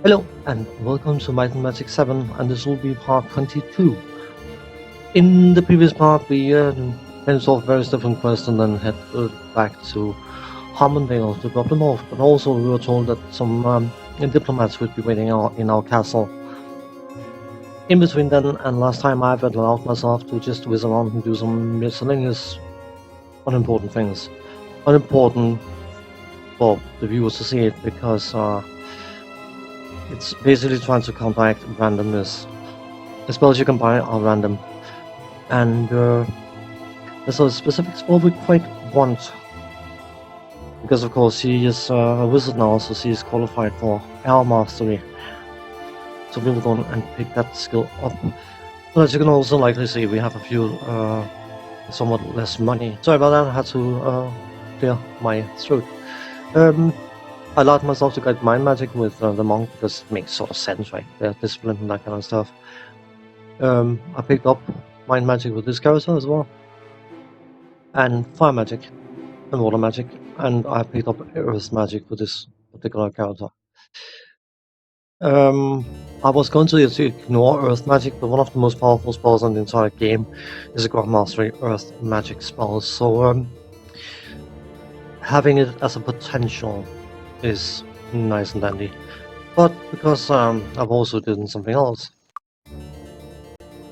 Hello and welcome to Might and Magic 7, and this will be part 22. In the previous part we finished off various different quests and then headed back to Harmondale to drop them off, but also we were told that some diplomats would be waiting in our castle. In between then and last time I've allowed myself to just whiz around and do some miscellaneous unimportant things. Unimportant for the viewers to see it because it's basically trying to counteract randomness. The spells you can buy are random, and there's a specific spell we quite want, because of course she is a wizard now, so she is qualified for air mastery. So we will go and pick that skill up. But as you can also likely see, we have a few somewhat less money. Sorry about that, I had to clear my throat. I allowed myself to get mind magic with the monk because it makes sort of sense, right? They're disciplined and that kind of stuff. I picked up mind magic with this character as well, and fire magic and water magic, and I picked up earth magic with this particular character. I was going to ignore earth magic, but one of the most powerful spells in the entire game is a Grand Mastery earth magic spell, so having it as a potential is nice and dandy. But because I've also done something else,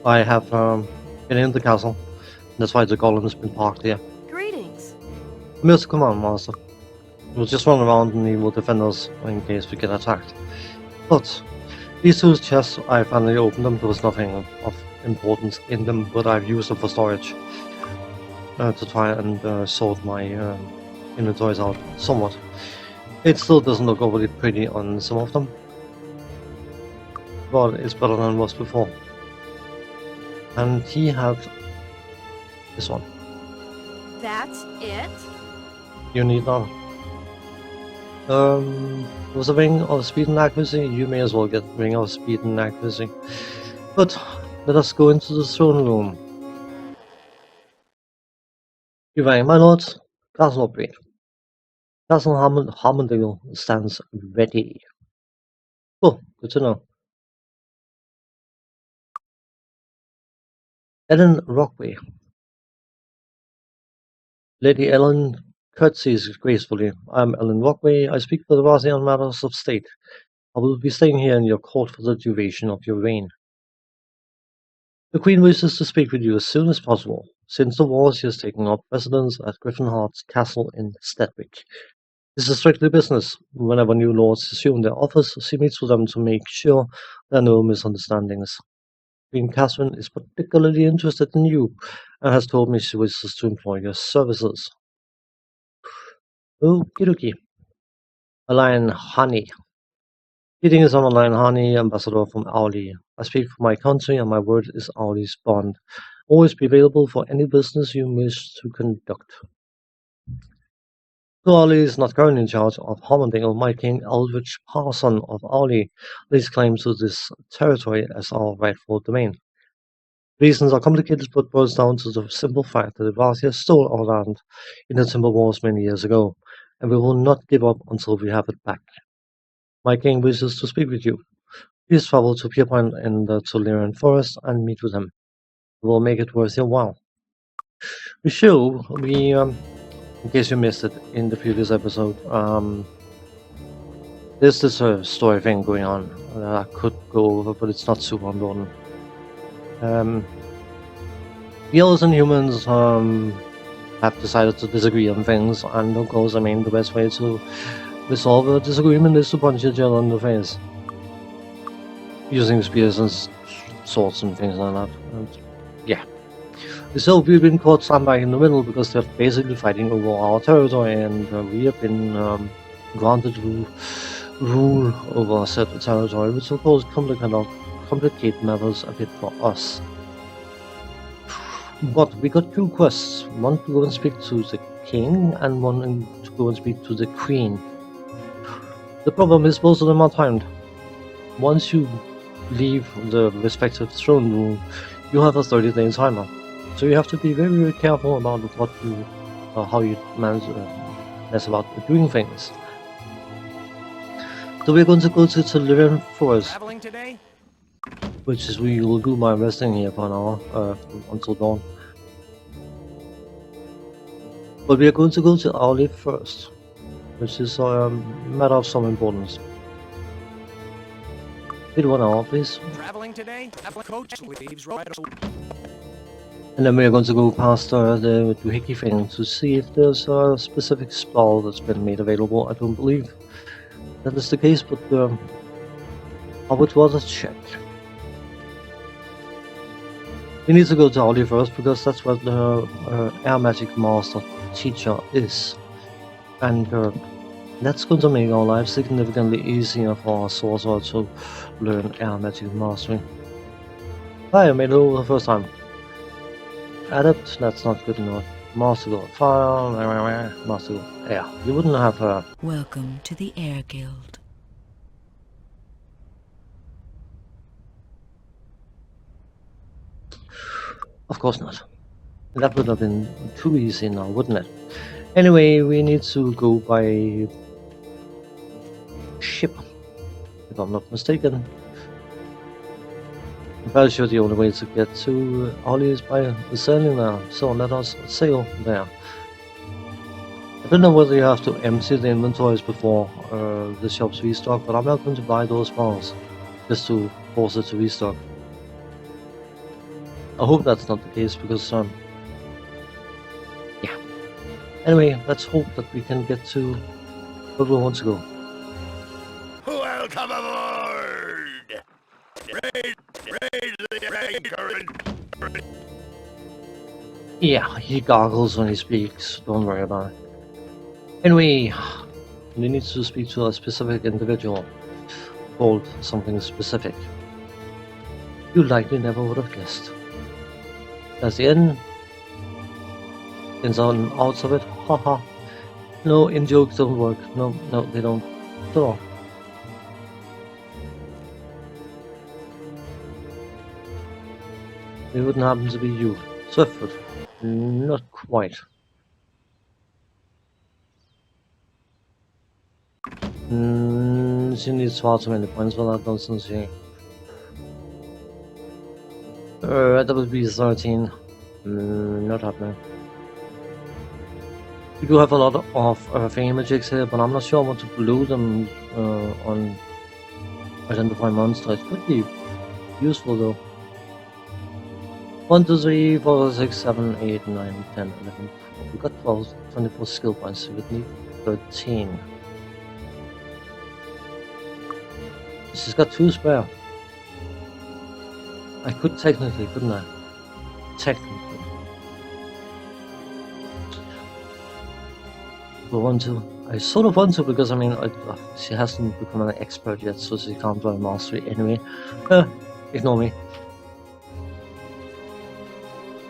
I have been in the castle. That's why the golem has been parked here. Greetings. Mr. Command Master. We'll just run around and he will defend us in case we get attacked. But these two chests, I finally opened them. There was nothing of importance in them, but I've used them for storage to try and sort my inventories out somewhat. It still doesn't look overly pretty on some of them, but it's better than it was before. And he had this one. That's it? You need that. Was a ring of speed and accuracy. You may as well get ring of speed and accuracy. But let us go into the throne room. VII, my lords, castle upgrade. Castle Harmondale stands ready. Oh, good to know. Ellen Rockway. Lady Ellen curtsies gracefully. I am Ellen Rockway. I speak for the VII on matters of state. I will be staying here in your court for the duration of your reign. The Queen wishes to speak with you as soon as possible. Since the war, she has taken up residence at Griffinheart's castle in Stedwick. This is strictly business. Whenever new lords assume their office, she meets with them to make sure there are no misunderstandings. Queen Catherine is particularly interested in you, and has told me she wishes to employ your services. Okie dokie. Align Honey. Greeting is on Align Honey, ambassador from Auli. I speak for my country, and my word is Auli's bond. Always be available for any business you wish to conduct. Though Auli is not currently in charge of Harmondale, my King Eldritch Parson of Auli lays claim to this territory as our rightful domain. Reasons are complicated, but boils down to the simple fact that the Vathia stole our land in the Timber Wars many years ago, and we will not give up until we have it back. My king wishes to speak with you. Please travel to Pierpoint in the Tularian Forest and meet with him. We will make it worth your while. In case you missed it in the previous episode, there's this story thing going on that I could go over, but it's not super important. The elves and humans have decided to disagree on things, and of course, I mean, the best way to resolve a disagreement is to punch each other in the face. Using spears and swords and things like that. And, yeah. So we've been caught sandbag in the middle because they're basically fighting over our territory, and we have been granted to rule over said territory, which of course complicate matters a bit for us. But we got two quests, one to go and speak to the king, and one to go and speak to the queen. The problem is both of them are timed. Once you leave the respective throne room, you have a 30-day timer. So you have to be very, very careful about how you mess about doing things. So we're going to go to Living Forest, Traveling today? which is we will do my resting here for an hour until dawn. But we are going to go to Owley first, which is a matter of some importance. Wait 1 hour, please. Traveling today? Coach leaves right away. And then we are going to go past the doohickey thing to see if there's a specific spell that's been made available. I don't believe that is the case, but I would rather check. We need to go to Owley first because that's where the Air Magic Master teacher is. And that's going to make our life significantly easier for our sorcerer to learn Air Magic Mastery. I made it over the first time. Adept, that's not good enough. Master Go Fire, Master Go Air. You wouldn't have her. Welcome to the Air Guild. Of course not. That would have been too easy now, wouldn't it? Anyway, we need to go by ship, if I'm not mistaken. I'm very sure the only way to get to Ollie is by sailing there, so let us sail there. I don't know whether you have to empty the inventories before the shops restock, but I'm not going to buy those spells just to force it to restock. I hope that's not the case because, yeah. Anyway, let's hope that we can get to where we want to go. Welcome aboard! Raise the anchor and... Yeah, he gargles when he speaks, don't worry about it. Anyway, we need to speak to a specific individual called something specific. You likely never would have guessed. That's the inn. Ins and outs of it, haha. No, in jokes don't work. No, they don't at all. It wouldn't happen to be you. Swiftfoot. Not quite. She needs far too many points for that, doesn't she? That would be 13. Not happening. We do have a lot of thingamajigs here, but I'm not sure I want to glue them on identify monsters. It could be useful though. 1, 2, 3, 4, 6, 7, 8, 9, 10, 11, 12. We got 12, 24 skill points, so we would need 13. She's got 2 spare. I could technically, couldn't I? Technically. But want to. I sort of want to because I mean, she hasn't become an expert yet, so she can't run mastery anyway. Ignore me.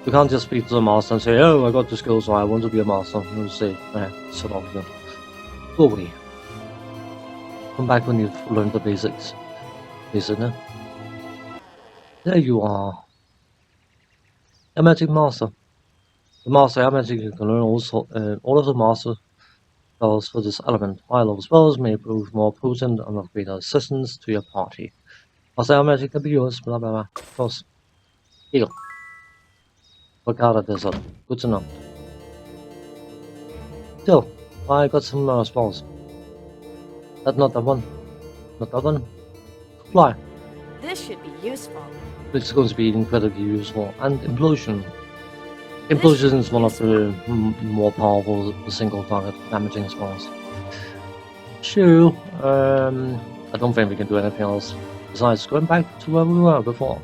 You can't just speak to the master and say, oh, I got the skill, so I want to be a master. You say, shut up, you. Go away. Come back when you've learned the basics. Isn't it? There you are. A magic master. The master Air Magic, you can learn also all of the master spells for this element. High level spells may prove more potent and of greater assistance to your party. Master Air Magic can be yours, blah blah blah. Of course. Heal. Forgot Desert. Good to know. Still, I got some spells. That's not that one. Not that one. Fly. This should be useful. It's going to be incredibly useful. And Implosion. Implosion is one of the more powerful single target damaging spells. Sure. I don't think we can do anything else besides going back to where we were before.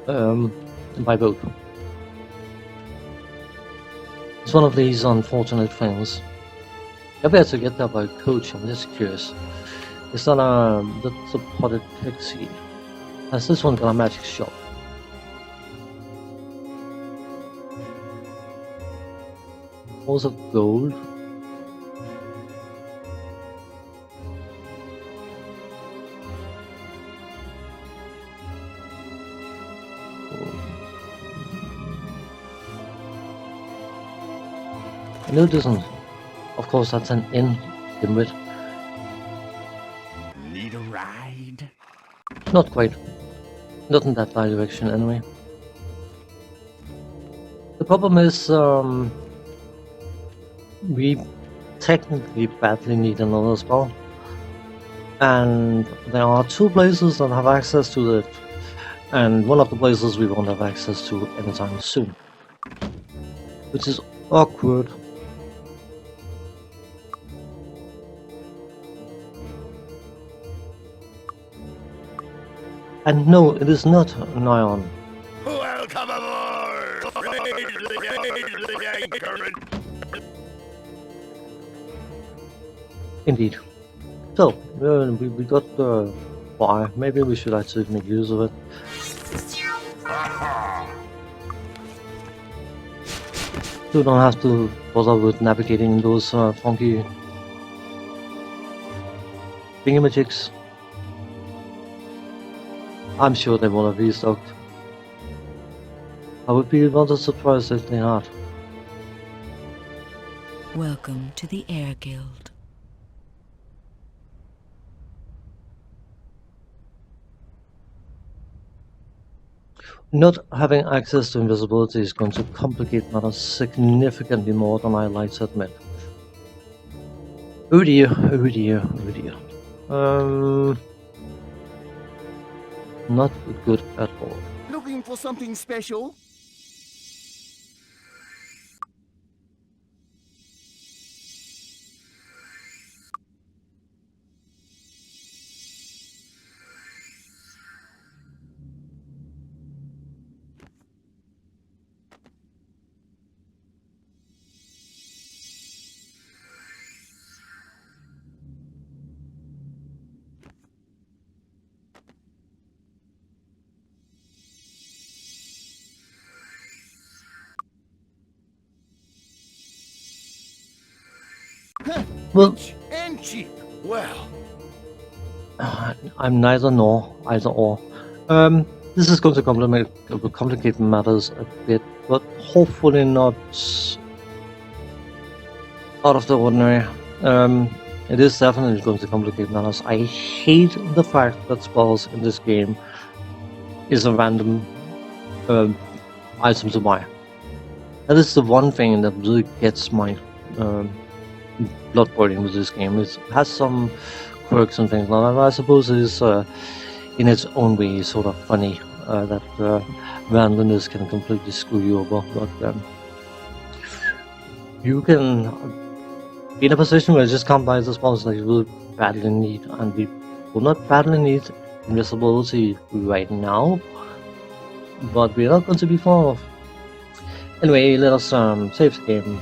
By boat. It's one of these unfortunate things. I better get there by coach, I'm just curious. Is that that's a potted pixie? Has this one got a magic shop? Balls of gold. No, it doesn't. Of course, that's an inn, dimwit. ride? Not quite. Not in that direction, anyway. The problem is, we technically badly need another spell. And there are two places that have access to it, and one of the places we won't have access to anytime soon. Which is awkward. And no, it is not an ion. Welcome aboard! Raise the anchor and Indeed. So, we got the fire. Maybe we should actually make use of it. You don't have to bother with navigating those funky thingamajigs. I'm sure they will have restocked. I would be rather surprised if they had. Welcome to the Air Guild. Not having access to invisibility is going to complicate matters significantly more than I like to admit. Oh dear, oh dear, oh dear. Not good at all. Looking for something special? Well, Rich and cheap. Well, I'm neither nor, either or. This is going to complicate matters a bit, but hopefully not out of the ordinary. It is definitely going to complicate matters. I hate the fact that spells in this game is a random item to buy. That is the one thing that really gets my blood boiling with this game. It has some quirks and things like that. I suppose it is in its own way sort of funny that randomness can completely screw you over, but you can be in a position where you just can't buy the spells that you will badly need, and we will not badly need invisibility right now, but we're not going to be far off. Anyway, let us save the game.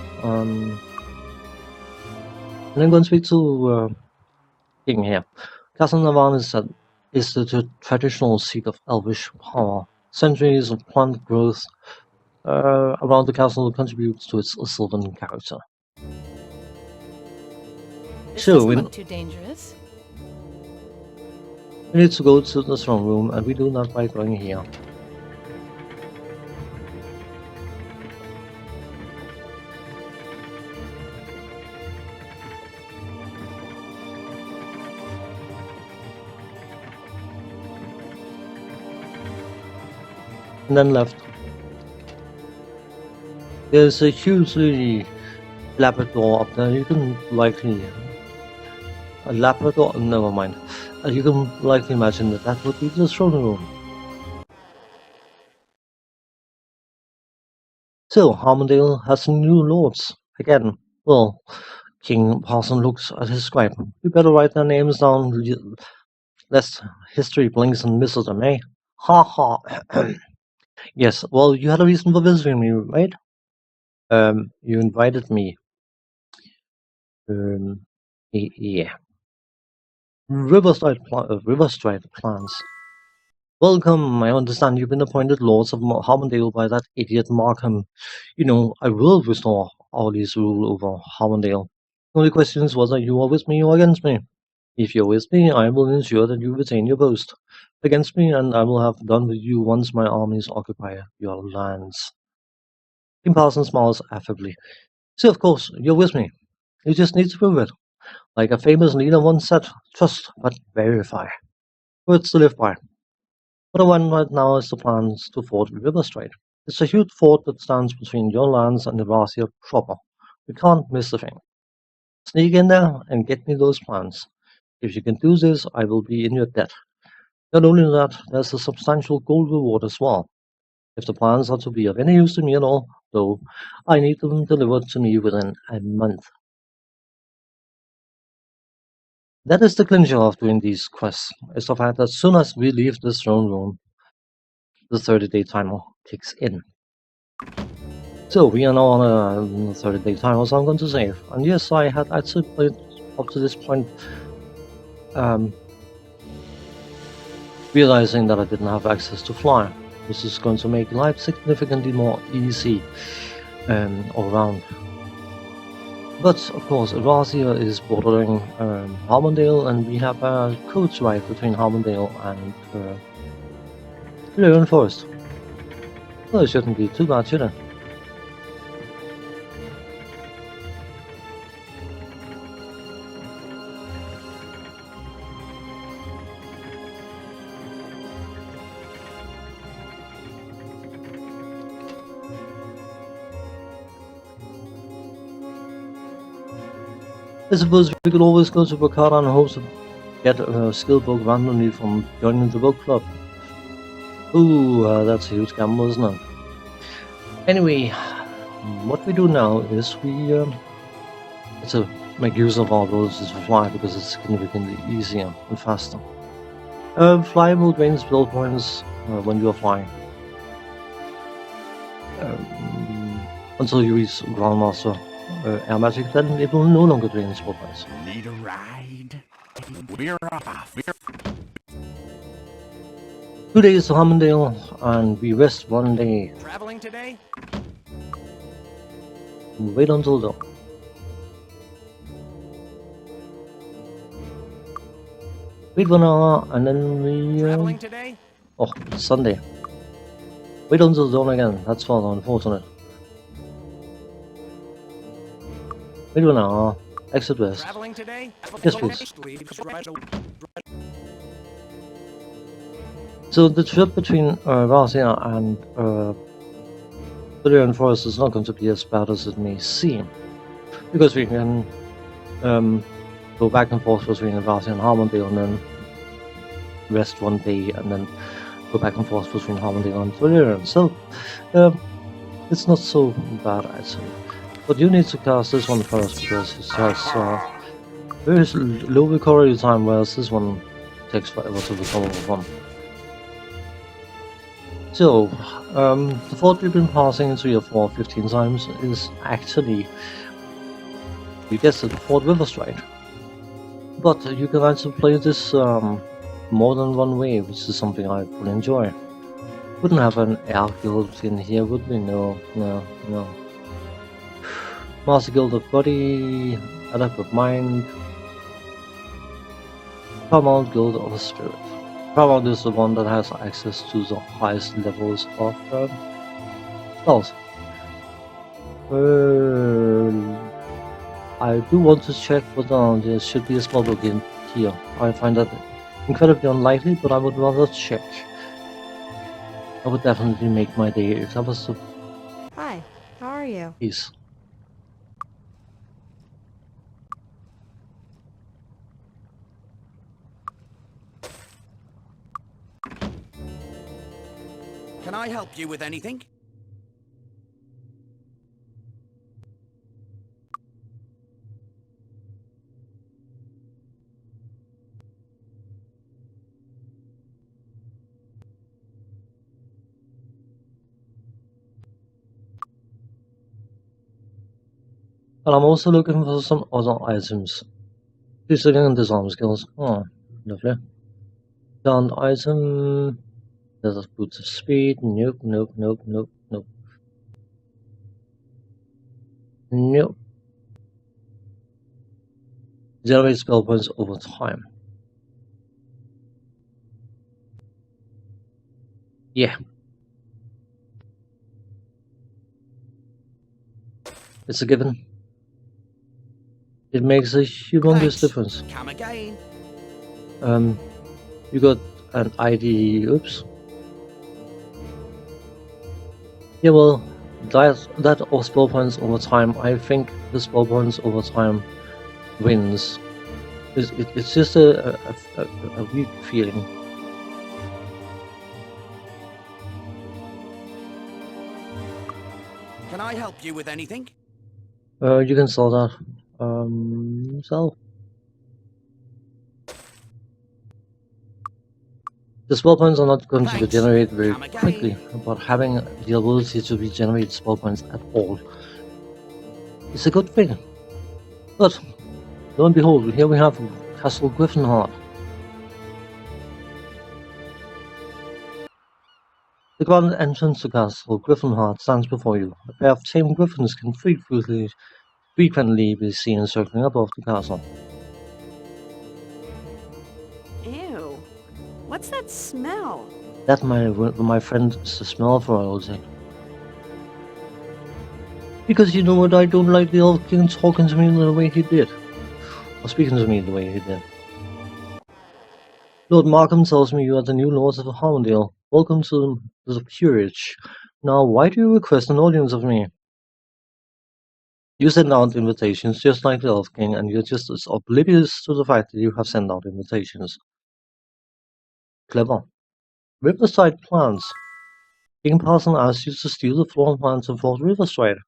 And I'm going to speak to King here. Castle Navan is the traditional seat of elvish power. Centuries of plant growth around the castle contributes to its sylvan character. This So, doesn't we look too dangerous. need to go to the throne room, and we do that by going here. And then left. There's a hugely elaborate door up there. You can likely a Labrador. Never mind. You can likely imagine that that would be the throne room. So Harmondale has some new lords again. Well, King Parson looks at his scribe. We better write their names down, lest history blinks and misses them, eh? Ha ha. Yes. Well, you had a reason for visiting me, right? You invited me. Yeah. Riverstride plans. Welcome. I understand you've been appointed lords of Harmondale by that idiot Markham. You know, I will restore Audley's rule over Harmondale. The only question is whether you are with me or against me. If you're with me, I will ensure that you retain your post. Against me, and I will have done with you once my armies occupy your lands. King Parson smiles affably. So, of course, you're with me. You just need to prove it. Like a famous leader once said, trust but verify. words to live by. What I want right now is the plans to ford the river Strait. It's a huge fort that stands between your lands and Eurasia proper. We can't miss a thing. Sneak in there and get me those plans. If you can do this, I will be in your debt. Not only that, there's a substantial gold reward as well. If the plans are to be of any use to me at all, though, I need them delivered to me within a month. That is the clincher of doing these quests, is the fact that as soon as we leave this throne room, the 30-day timer kicks in. So we are now on a 30-day timer, so I'm going to save. And yes, I had actually played up to this point, realizing that I didn't have access to fly. This is going to make life significantly more easy all around. But of course, Eurasia is bordering Harmondale, and we have a coach ride between Harmondale and Lyrian Forest. Well, it shouldn't be too bad, should it? I suppose we could always go to Bacata and hope to get a skill book randomly from joining the book club. Ooh, that's a huge gamble, isn't it? Anyway, what we do now is we to make use of our abilities to fly because it's significantly easier and faster. Flying will drain spell points when you are flying. Until you reach Grandmaster Air Magic, then it will no longer drain spell points. Need a ride? We're off. 2 days to Harmondale, and we rest 1 day. Traveling today? Wait until dawn. Wait 1 hour, and then we... Traveling today? Oh, it's Sunday. Wait until dawn again, that's rather unfortunate. Wait 1 hour, exit west. Traveling today? Yes, please. So the trip between Eurasia and Lyrian Forest is not going to be as bad as it may seem, because we can go back and forth between Eurasia and Harmondale, and then rest 1 day, and then go back and forth between Harmondale and Lyrian. So it's not so bad actually. But you need to cast this one first because it has very low recovery time, whereas this one takes forever to recover from. So, the fort we've been passing into here for 15 times is actually, you guessed it, Fort River Strait. But you can actually play this more than one way, which is something I would enjoy. Wouldn't have an air guild in here, would we? No. Master Guild of Body, Adept of Mind, Paramount Guild of the Spirit. Paramount is the one that has access to the highest levels of spells. I do want to check whether there should be a spell book in here. I find that incredibly unlikely, but I would rather check. That would definitely make my day if that was the Hi, how are you? case. Can I help you with anything? But I'm also looking for some other items. Please look in disarm skills. Oh, lovely. Found item. There's a boots of speed. Nope. Generate spell points over time. Yeah. It's a given. It makes a humongous Thanks. difference. Come again. You got an ID. Oops. Yeah, well, that or spell points over time. I think the spell points over time wins. It's just a weak feeling. Can I help you with anything? You can sell that. Sell. The spell points are not going to be Thanks. generated very Come again. quickly, but having the ability to regenerate spell points at all is a good thing. But lo and behold, here we have Castle Griffinheart. The grand entrance to Castle Griffinheart stands before you. A pair of tame griffins can frequently be seen circling above the castle. Ew. What's that smell? That, my friend, is the smell of royalty. Because you know what, I don't like the Elf King talking to me the way he did. Or speaking to me the way he did. Lord Markham tells me you are the new Lord of Harmondale. Welcome to the peerage. Now, why do you request an audience of me? You send out invitations just like the Elf King, and you're just as oblivious to the fact that you have sent out invitations. Clever. Riverside plans. King Parson asked you to steal the floor plans of Fort Riverside.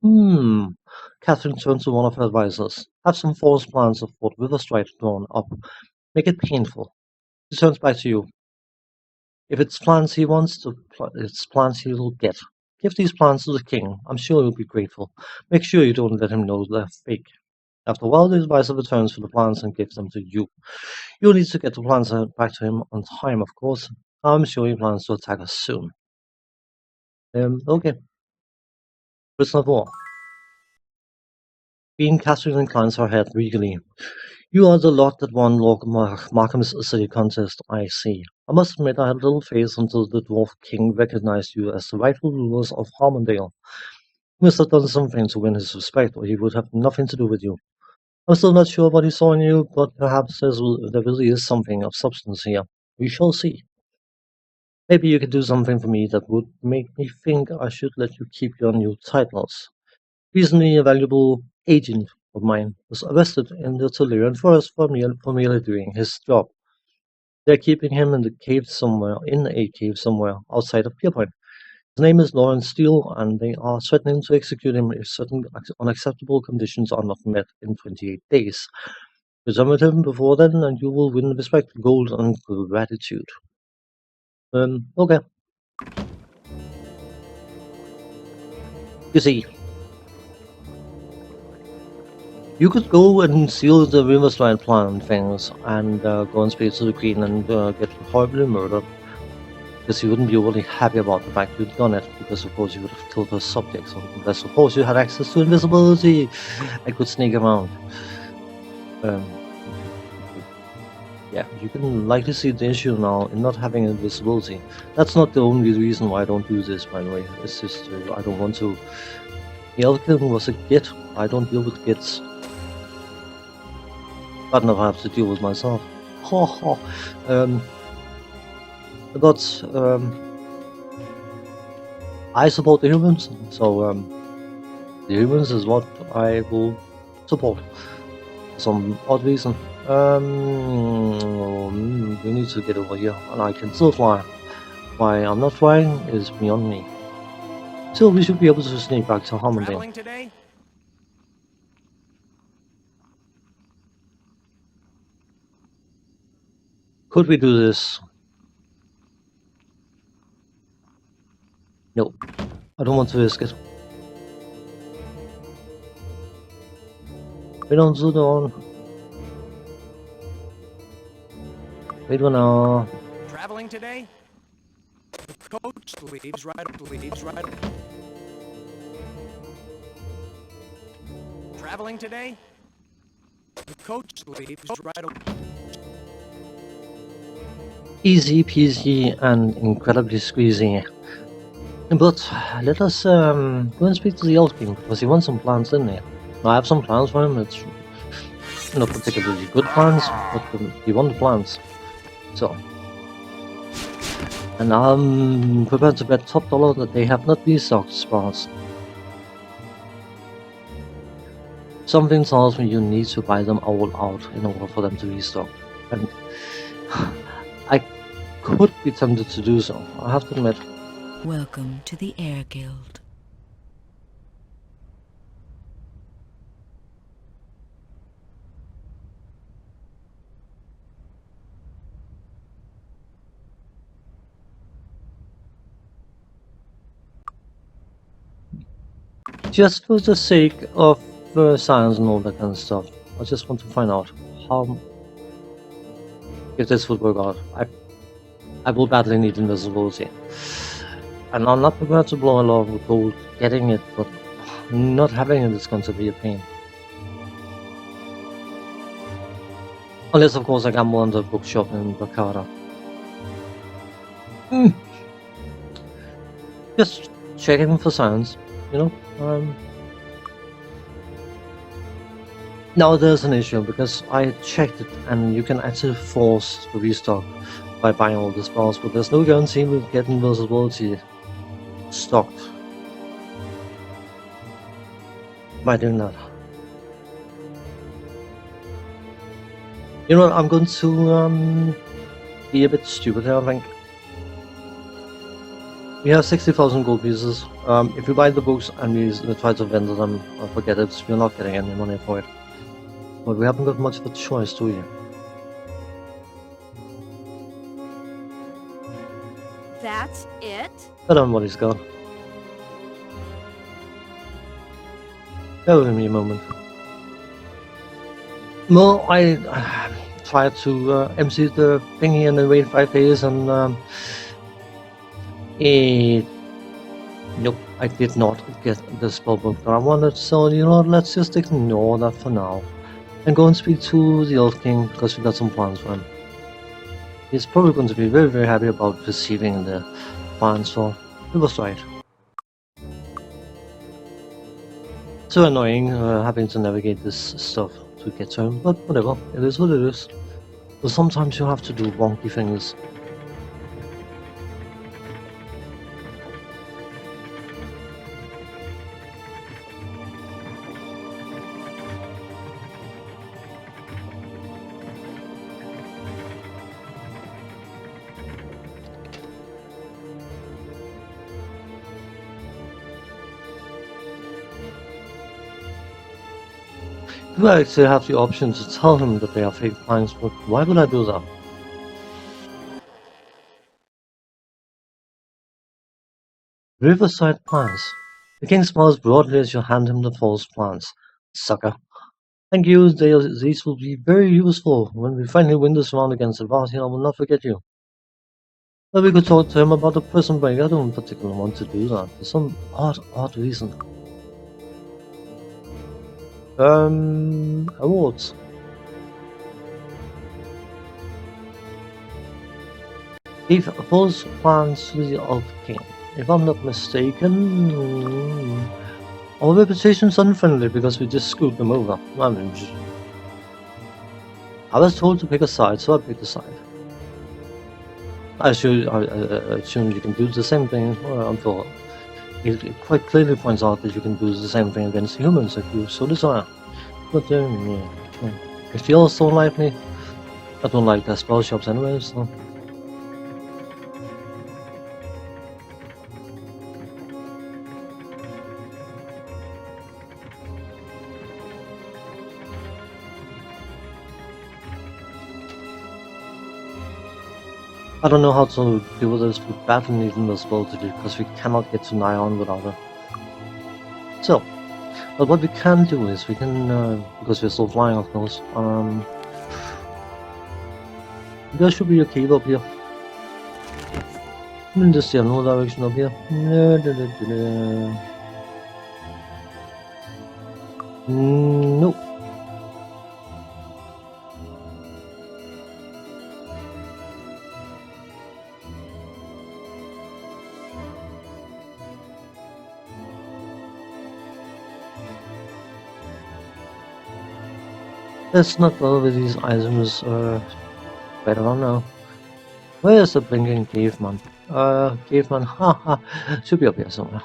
Catherine turned to one of her advisors. Have some false plans of Fort Riverside drawn up. Make it painful. She turns back to you. If it's plans he wants, it's plans he will get. Give these plans to the king. I'm sure he'll be grateful. Make sure you don't let him know they're fake. After a while, the advisor returns for the plans and gives them to you. You'll need to get the plans back to him on time, of course. I'm sure he plans to attack us soon. Okay. Prisoner of war. Queen Catherine inclines her head regally. You are the lot that won Lord Markham's city contest, I see. I must admit I had little faith until the Dwarf King recognized you as the rightful rulers of Harmondale. You must have done something to win his respect, or he would have nothing to do with you. I'm still not sure what he saw in you, but perhaps there really is something of substance here. We shall see. Maybe you could do something for me that would make me think I should let you keep your new titles. Recently, a valuable agent of mine was arrested in the Tellurian forest for merely doing his job. They're keeping him in a cave somewhere outside of Pierpoint. His name is Lawrence Steele, and they are threatening to execute him if certain unacceptable conditions are not met in 28 days. Return with him before then, and you will win respect, gold, and gratitude. Okay. You see, you could go and steal the Riverside plan things and go and speak to the Queen and get horribly murdered. Because you wouldn't be really happy about the fact you'd done it, because of course you would have killed her subjects, unless of course you had access to invisibility and could sneak around. Yeah, you can likely see the issue now in not having invisibility. That's not the only reason why I don't do this, by the way. It's just I don't want to. The Elf King was a git. I don't deal with gits. But now I have to deal with myself. Ha ha. But I support the humans, so the humans is what I will support. For some odd reason. We need to get over here, and I can still fly. Why I'm not flying is beyond me. Still, we should be able to sneak back to Harmondale. Traveling today? Could we do this? No, I don't want to risk it. We don't do the on. Wait one now. Traveling today? The coach leaves right. Traveling today? The coach leaves right. Easy peasy and incredibly squeezy. But let us go and speak to the Elf King, because he wants some plans, didn't he? I have some plans for him. It's not particularly good plans, but he wants plans. So, And I'm prepared to bet top dollar that they have not restocked spawns. Something tells me you need to buy them all out in order for them to restock. And I could be tempted to do so, I have to admit. Welcome to the Air Guild. Just for the sake of science and all that kind of stuff, I just want to find out how, if this would work out. I will badly need invisibility. And I'm not prepared to blow a lot of gold getting it, but not having it is going to be a pain. Unless, of course, I gamble on the bookshop in Bakara. Just checking for signs, you know. Now there's an issue because I checked it, and you can actually force the restock by buying all the spells, but there's no guarantee we'll get invisibility stocked by doing that. You know what, I'm going to be a bit stupid here, I think. We have 60,000 gold pieces. If we buy the books and we try to vendor them, forget it, we're not getting any money for it. But we haven't got much of a choice, do we? That's it? I don't know what he's got. Bear with me a moment. Well, I tried to MC the thingy and then wait 5 days, and nope, I did not get the spellbook that I wanted, so you know, let's just ignore that for now. And go and speak to the Old King, because we got some plans for him. He's probably going to be very, very happy about receiving the plans, so it was right. So annoying having to navigate this stuff to get to him, but whatever, it is what it is. But sometimes you have to do wonky things. You actually have the option to tell him that they are fake plans, but why would I do that? Riverside plans. The king smiles broadly as you hand him the false plans. Sucker. Thank you, these will be very useful. When we finally win this round against Sebastian, I will not forget you. But we could talk to him about the prison break. I don't particularly want to do that. For some odd reason. Awards. Gave false plans to the Elf King. If I'm not mistaken, our reputation's unfriendly because we just screwed them over. I was told to pick a side, so I picked a side. I assume you can do the same thing. It quite clearly points out that you can do the same thing against humans if you so desire. But yeah. If the elves don't like me, I don't like their spell shops anyway, so... I don't know how to deal with this. We badly need invisibility because we cannot get to Nyon without it. So, but what we can do is we can, because we're still flying, of course. There should be a cave up here. In this general direction up here. Nope. Let's not bother with these items right around now. Where's the blinking caveman? Caveman, haha, should be up here somewhere.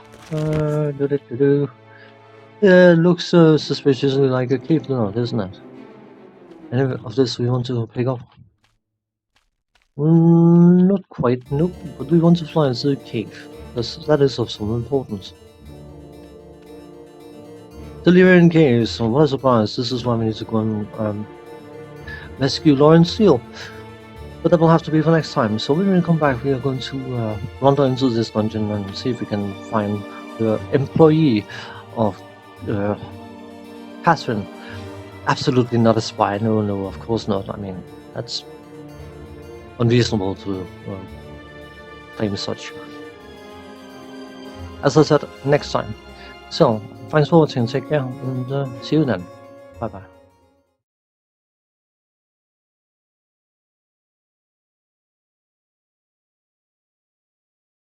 Yeah, it looks suspiciously like a cave node, doesn't it? Any of this we want to pick up? Not quite, nope, but we want to fly into the cave. That is of some importance. The Lyrian Cave, so what a surprise, this is why we need to go and rescue Lawrence Steele. But that will have to be for next time. So when we come back, we are going to wander into this dungeon and see if we can find the employee of Catherine. Absolutely not a spy. No, of course not. I mean, that's unreasonable to claim such. As I said, next time. So, thanks for watching. Take care and see you then. Bye bye.